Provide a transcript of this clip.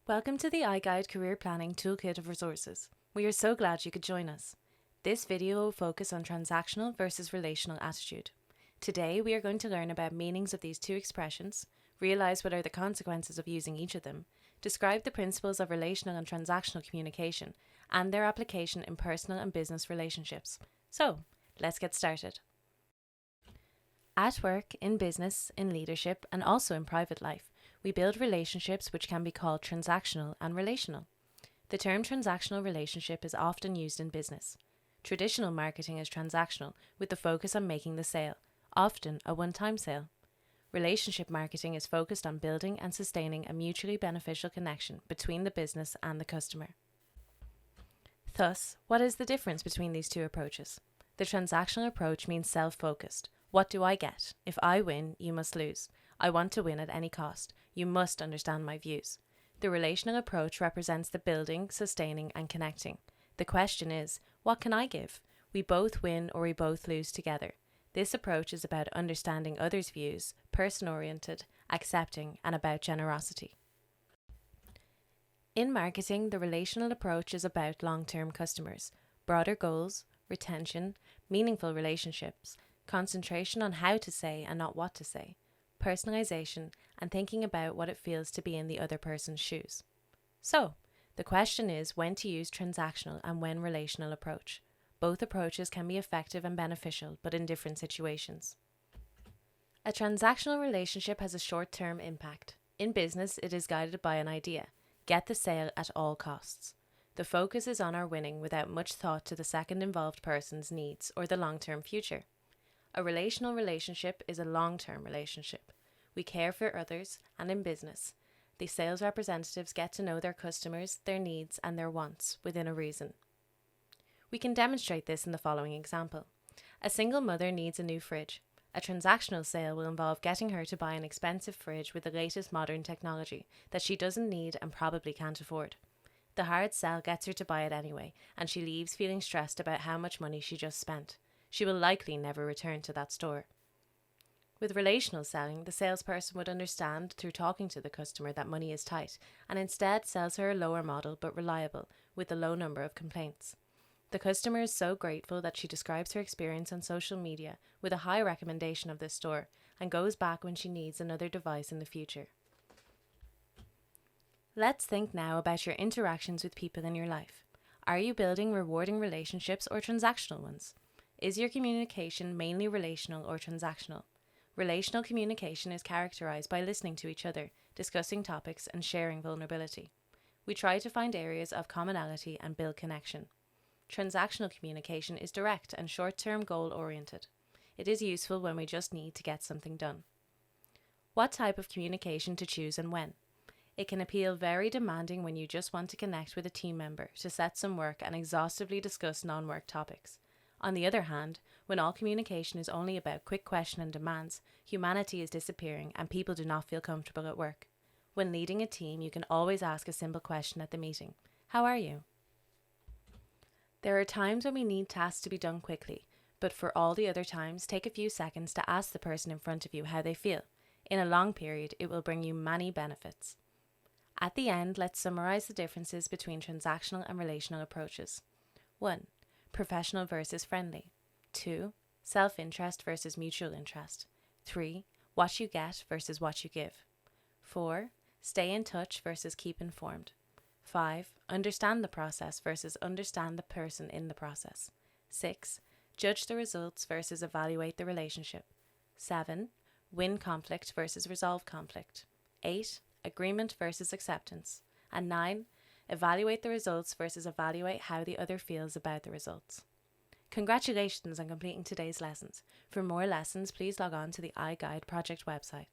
Welcome to the iGuide Career Planning Toolkit of Resources. We are so glad you could join us. This video will focus on transactional versus relational attitude. Today we are going to learn about meanings of these two expressions, realize what are the consequences of using each of them, describe the principles of relational and transactional communication, and their application in personal and business relationships. So, let's get started. At work, in business, in leadership, and also in private life, we build relationships which can be called transactional and relational. The term transactional relationship is often used in business. Traditional marketing is transactional, with the focus on making the sale, often a one-time sale. Relationship marketing is focused on building and sustaining a mutually beneficial connection between the business and the customer. Thus, what is the difference between these two approaches? The transactional approach means self-focused. What do I get? If I win, you must lose. I want to win at any cost. You must understand my views. The relational approach represents the building, sustaining, and connecting. The question is, what can I give? We both win or we both lose together. This approach is about understanding others' views, person-oriented, accepting, and about generosity. In marketing, the relational approach is about long-term customers, broader goals, retention, meaningful relationships, concentration on how to say and not what to say, personalization, and thinking about what it feels to be in the other person's shoes. So, the question is when to use transactional and when relational approach. Both approaches can be effective and beneficial, but in different situations. A transactional relationship has a short-term impact. In business, it is guided by an idea: get the sale at all costs. The focus is on our winning without much thought to the second involved person's needs or the long-term future. A relational relationship is a long-term relationship. We care for others, and in business, the sales representatives get to know their customers, their needs, and their wants within a reason. We can demonstrate this in the following example. A single mother needs a new fridge. A transactional sale will involve getting her to buy an expensive fridge with the latest modern technology that she doesn't need and probably can't afford. The hard sell gets her to buy it anyway, and she leaves feeling stressed about how much money she just spent. She will likely never return to that store. With relational selling, the salesperson would understand through talking to the customer that money is tight and instead sells her a lower model but reliable with a low number of complaints. The customer is so grateful that she describes her experience on social media with a high recommendation of this store and goes back when she needs another device in the future. Let's think now about your interactions with people in your life. Are you building rewarding relationships or transactional ones? Is your communication mainly relational or transactional? Relational communication is characterized by listening to each other, discussing topics, and sharing vulnerability. We try to find areas of commonality and build connection. Transactional communication is direct and short-term goal-oriented. It is useful when we just need to get something done. What type of communication to choose and when? It can appeal very demanding when you just want to connect with a team member to set some work and exhaustively discuss non-work topics. On the other hand, when all communication is only about quick question and demands, humanity is disappearing and people do not feel comfortable at work. When leading a team, you can always ask a simple question at the meeting. How are you? There are times when we need tasks to be done quickly, but for all the other times, take a few seconds to ask the person in front of you how they feel. In a long period, it will bring you many benefits. At the end, let's summarize the differences between transactional and relational approaches. 1. Professional versus friendly. 2. Self-interest versus mutual interest. 3. What you get versus what you give. 4. Stay in touch versus keep informed. 5. Understand the process versus understand the person in the process. 6. Judge the results versus evaluate the relationship. 7. Win conflict versus resolve conflict. 8. Agreement versus acceptance. And 9. Evaluate the results versus evaluate how the other feels about the results. Congratulations on completing today's lessons. For more lessons, please log on to the iGuide project website.